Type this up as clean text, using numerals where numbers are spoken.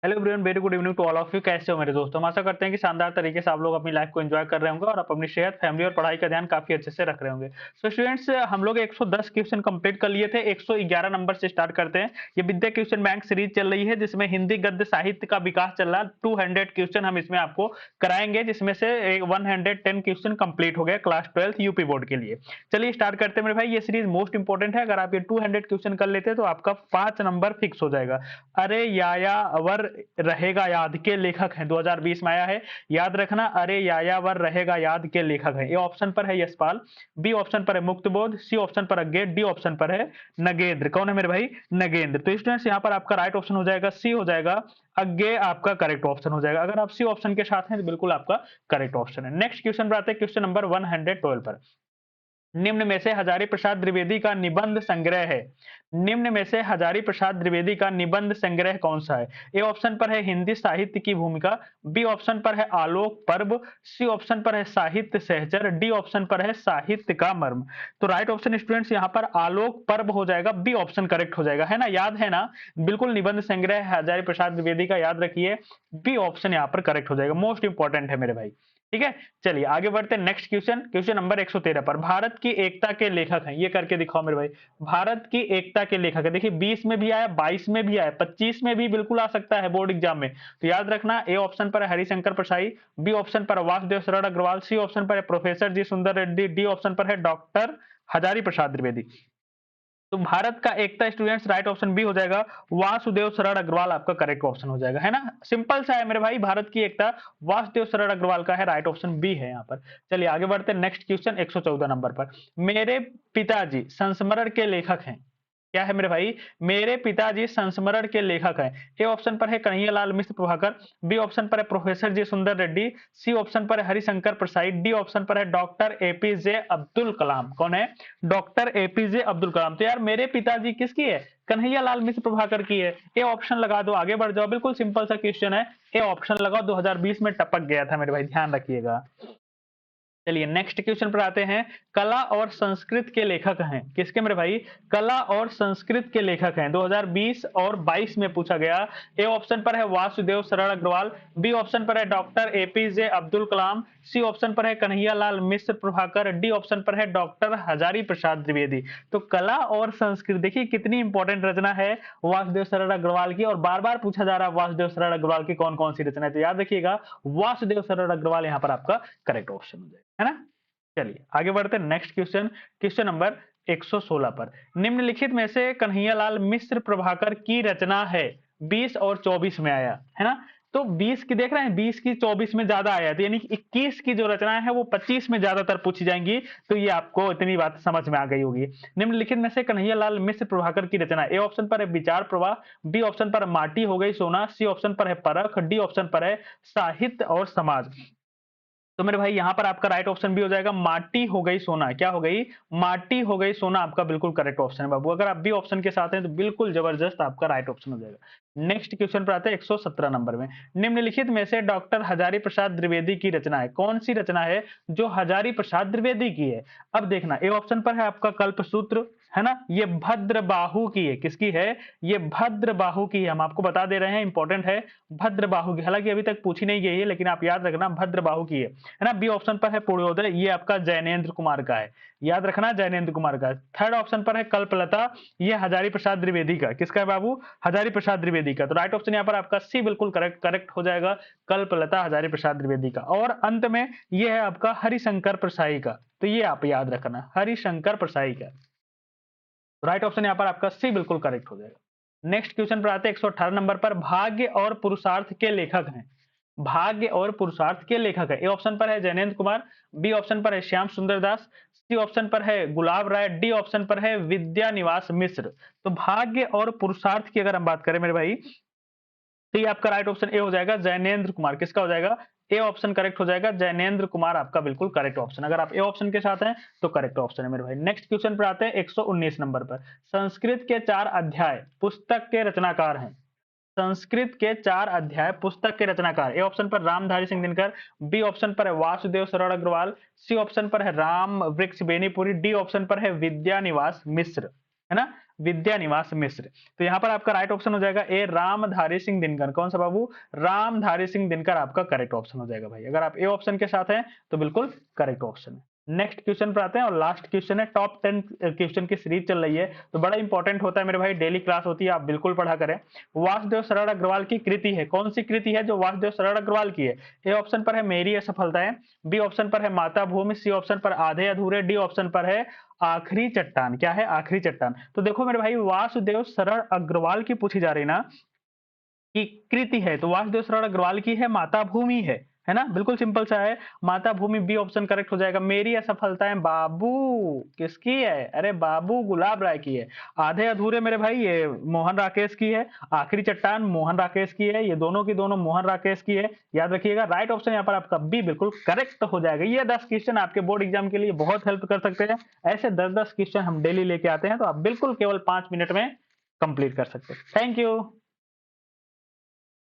Hello everyone, very good evening to all of you. कैसे हो मेरे दोस्तों? हम आशा करते हैं कि शानदार तरीके से आप लोग अपनी लाइफ को एंजॉय कर रहे होंगे और आप अपनी सेहत, फैमिली और पढ़ाई का ध्यान काफी अच्छे से रख रहे होंगे। सो स्टूडेंट्स, हम लोग 110 क्वेश्चन कंप्लीट कर लिए थे। 111 नंबर से स्टार्ट करते हैं। ये विद्या क्वेश्चन बैंक सीरीज चल रही है जिसमें हिंदी गद्य साहित्य का विकास चल रहा है। 200 क्वेश्चन हम इसमें आपको कराएंगे, जिसमें से 110 क्वेश्चन कंप्लीट हो गया क्लास 12 यूपी बोर्ड के लिए। चलिए स्टार्ट करते हैं मेरे भाई। ये सीरीज मोस्ट इंपॉर्टेंट है। अगर आप ये 200 क्वेश्चन कर लेते हैं तो आपका 5 नंबर फिक्स हो जाएगा। अरे यायावर रहेगा याद के लेखक हैं, 2020 में आया है। याद रखना, अरे यायावर रहेगा याद के लेखक हैं। ए ऑप्शन पर है यशपाल, बी ऑप्शन पर है मुक्तबोध, सी ऑप्शन पर अज्ञे, डी ऑप्शन पर है नगेंद्र। कौन है मेरे भाई? नगेंद्र। तो स्टूडेंट्स यहाँ पर आपका राइट ऑप्शन हो जाएगा सी, हो जाएगा अज्ञे आपका करेक्ट ऑप्शन हो जाएगा। अगर आप सी ऑप्शन के साथ हैं तो बिल्कुल आपका करेक्ट ऑप्शन है। नेक्स्ट क्वेश्चन पर आते हैं, क्वेश्चन नंबर 112 पर। निम्न में से हजारी प्रसाद द्विवेदी का निबंध संग्रह है। निम्न में से हजारी प्रसाद द्विवेदी का निबंध संग्रह कौन सा है? ए ऑप्शन पर है हिंदी साहित्य की भूमिका, बी ऑप्शन पर है आलोक पर्व, सी ऑप्शन पर है साहित्य सहचर, डी ऑप्शन पर है साहित्य का मर्म। तो राइट ऑप्शन स्टूडेंट्स यहाँ पर आलोक पर्व हो जाएगा। बी ऑप्शन करेक्ट हो जाएगा, है ना? याद है ना? बिल्कुल, निबंध संग्रह हजारी प्रसाद द्विवेदी का याद रखिए। बी ऑप्शन यहाँ पर करेक्ट हो जाएगा। मोस्ट इंपॉर्टेंट है मेरे भाई। ठीक है, चलिए आगे बढ़ते हैं। नेक्स्ट क्वेश्चन, क्वेश्चन नंबर 113 पर। भारत की एकता के लेखक हैं, ये करके दिखाओ मेरे भाई। भारत की एकता के लेखक है। देखिए 20 में भी आया, 22 में भी आया, 25 में भी बिल्कुल आ सकता है बोर्ड एग्जाम में। तो याद रखना, ए ऑप्शन पर है हरिशंकर प्रसाई, बी ऑप्शन पर वासुदेव शरण अग्रवाल, सी ऑप्शन पर है प्रोफेसर जी सुंदर रेड्डी, डी ऑप्शन पर है डॉक्टर हजारी प्रसाद द्विवेदी। तो भारत का एकता स्टूडेंट्स राइट ऑप्शन बी हो जाएगा। वासुदेव शरण अग्रवाल आपका करेक्ट ऑप्शन हो जाएगा, है ना? सिंपल सा है मेरे भाई। भारत की एकता वासुदेव शरण अग्रवाल का है, राइट ऑप्शन बी है यहाँ पर। चलिए आगे बढ़ते हैं। नेक्स्ट क्वेश्चन 114 नंबर पर। मेरे पिताजी संस्मरण के लेखक हैं। क्या है मेरे भाई? मेरे पिताजी संस्मरण के लेखक हैं। ए ऑप्शन पर है कन्हैयालाल मिश्र प्रभाकर, बी ऑप्शन पर है प्रोफेसर जी सुंदर रेड्डी, सी ऑप्शन पर है हरिशंकर प्रसाई, डी ऑप्शन पर है डॉक्टर एपीजे अब्दुल कलाम। कौन है? Doctor APJ Abdul Kalam. तो यार मेरे पिताजी किसकी है? कन्हैयालाल मिश्र प्रभाकर की है। ए ऑप्शन लगा दो, आगे बढ़ जाओ। बिल्कुल सिंपल सा क्वेश्चन है। ए ऑप्शन लगाओ, 2020 में टपक गया था मेरे भाई, ध्यान रखिएगा। चलिए नेक्स्ट क्वेश्चन पर आते हैं। कला और संस्कृत के लेखक हैं। किसके मेरे भाई? कला और संस्कृत के लेखक हैं, 2020 और 22 में पूछा गया। ए ऑप्शन पर है वासुदेव शरण अग्रवाल, बी ऑप्शन पर है doctor APJ Abdul Kalam, C option पर है कन्हैयालाल मिश्र प्रभाकर, डी ऑप्शन पर है डॉक्टर हजारी प्रसाद द्विवेदी। तो कला और संस्कृत, देखिए कितनी इंपॉर्टेंट रचना है वासुदेव शरण अग्रवाल की, और बार बार पूछा जा रहा है वासुदेव शरण अग्रवाल की कौन कौन सी रचना है। तो याद रखिएगा, वासुदेव शरण अग्रवाल यहाँ पर आपका करेक्ट ऑप्शन हो जाएगा, है ना? चलिए आगे बढ़ते हैं। नेक्स्ट क्वेश्चन, क्वेश्चन नंबर 116 पर। निम्नलिखित में से कन्हैयालाल मिश्र प्रभाकर की रचना है, 20 और 24 में आया, है ना? तो 20 की देख रहे हैं, 20 की 24 में ज्यादा आया, तो यानी 21 की जो रचना है वो 25 में ज्यादातर पूछी जाएंगी। तो ये आपको इतनी बात समझ में आ गई होगी। निम्नलिखित में से कन्हैयालाल मिश्र प्रभाकर की रचना, ए ऑप्शन पर है विचार प्रवाह, बी ऑप्शन पर माटी हो गई सोना, सी ऑप्शन पर है परख, डी ऑप्शन पर है साहित्य और समाज। तो मेरे भाई यहाँ पर आपका राइट ऑप्शन भी हो जाएगा माटी हो गई सोना। क्या हो गई? माटी हो गई सोना आपका बिल्कुल करेक्ट ऑप्शन है बाबू। अगर आप बी ऑप्शन के साथ हैं तो बिल्कुल जबरदस्त आपका राइट ऑप्शन हो जाएगा। नेक्स्ट क्वेश्चन पर आते हैं 117 नंबर में। निम्नलिखित में से डॉक्टर हजारी प्रसाद द्विवेदी की रचना है, कौन सी रचना है जो हजारी प्रसाद द्विवेदी की है? अब देखना, ए ऑप्शन पर है आपका कल्पसूत्र, है ना? ये भद्रबाहु की है। किसकी है? ये भद्रबाहु की है। हम आपको बता दे रहे हैं, इंपॉर्टेंट है, भद्रबाहु की। हालांकि अभी तक पूछी नहीं गई है, लेकिन आप याद रखना भद्रबाहु की है ना? बी ऑप्शन पर है पूर्णोदय, ये आपका जैनेन्द्र कुमार का है। याद रखना, जैनेन्द्र कुमार का। थर्ड ऑप्शन पर है कल्पलता, ये हजारी प्रसाद द्विवेदी का। किसका है बाबू? हजारी प्रसाद द्विवेदी का। तो राइट ऑप्शन यहाँ पर आपका सी बिल्कुल करेक्ट हो जाएगा, कल्पलता हजारी प्रसाद द्विवेदी का। और अंत में ये है आपका हरिशंकर प्रसाई का। तो ये आप याद रखना, हरिशंकर प्रसाई का। राइट ऑप्शन यहाँ पर आपका सी बिल्कुल करेक्ट हो जाएगा। नेक्स्ट क्वेश्चन पर आते हैं 118 नंबर पर। भाग्य और पुरुषार्थ के लेखक हैं। भाग्य और पुरुषार्थ के लेखक है। ए ऑप्शन पर है जैनेन्द्र कुमार, बी ऑप्शन पर है श्याम सुंदर दास, सी ऑप्शन पर है गुलाब राय, डी ऑप्शन पर है विद्यानिवास मिश्र। तो भाग्य और पुरुषार्थ की अगर हम बात करें मेरे भाई, तो ये आपका राइट ऑप्शन ए हो जाएगा, जैनेन्द्र कुमार। किसका हो जाएगा? ए ऑप्शन करेक्ट हो जाएगा, जैनेन्द्र कुमार आपका बिल्कुल करेक्ट ऑप्शन। अगर आप ए ऑप्शन के साथ हैं तो करेक्ट ऑप्शन है मेरे भाई। नेक्स्ट क्वेश्चन पर आते हैं 119 नंबर पर। संस्कृत के 4 अध्याय पुस्तक के रचनाकार हैं। संस्कृत के 4 अध्याय पुस्तक के रचनाकार, ए ऑप्शन पर रामधारी सिंह दिनकर, बी ऑप्शन पर है वासुदेव शरण अग्रवाल, सी ऑप्शन पर है राम वृक्ष बेनीपुरी, डी ऑप्शन पर है विद्यानिवास मिश्र, है ना? विद्यानिवास मिश्र। तो यहाँ पर आपका राइट ऑप्शन हो जाएगा ए रामधारी सिंह दिनकर। कौन सा बाबू? रामधारी सिंह दिनकर आपका करेक्ट ऑप्शन हो जाएगा भाई। अगर आप ए ऑप्शन के साथ हैं तो बिल्कुल करेक्ट ऑप्शन है। नेक्स्ट क्वेश्चन पर आते हैं और लास्ट क्वेश्चन है। टॉप 10 क्वेश्चन की सीरीज चल रही है तो बड़ा इंपॉर्टेंट होता है मेरे भाई, डेली क्लास होती है, आप बिल्कुल पढ़ा करें। वासुदेव सरड़ अग्रवाल की कृति है, कौन सी कृति है जो वासुदेव सरड़ अग्रवाल की है? ए ऑप्शन पर है मेरी असफलताएं, बी ऑप्शन पर है माता भूमि, सी ऑप्शन पर आधे अधूरे, डी ऑप्शन पर है आखिरी चट्टान। क्या है? आखिरी चट्टान। तो देखो मेरे भाई, वासुदेव सरड़ अग्रवाल की पूछी जा रही ना की कृति है, तो वासुदेव सरड़ अग्रवाल की है माता भूमि है ना, बिल्कुल सिंपल सा है, माता भूमि बी ऑप्शन करेक्ट हो जाएगा। मेरी असफलताएं बाबू किसकी है? अरे बाबू गुलाब राय की है। आधे अधूरे मेरे भाई ये मोहन राकेश की है। आखिरी चट्टान मोहन राकेश की है। ये दोनों की दोनों मोहन राकेश की है, याद रखिएगा। राइट ऑप्शन यहाँ पर आपका बी बिल्कुल करेक्ट हो जाएगा। ये 10 क्वेश्चन आपके बोर्ड एग्जाम के लिए बहुत हेल्प कर सकते हैं। ऐसे 10-10 क्वेश्चन हम डेली लेके आते हैं, तो आप बिल्कुल केवल 5 मिनट में कंप्लीट कर सकते हैं। Thank you.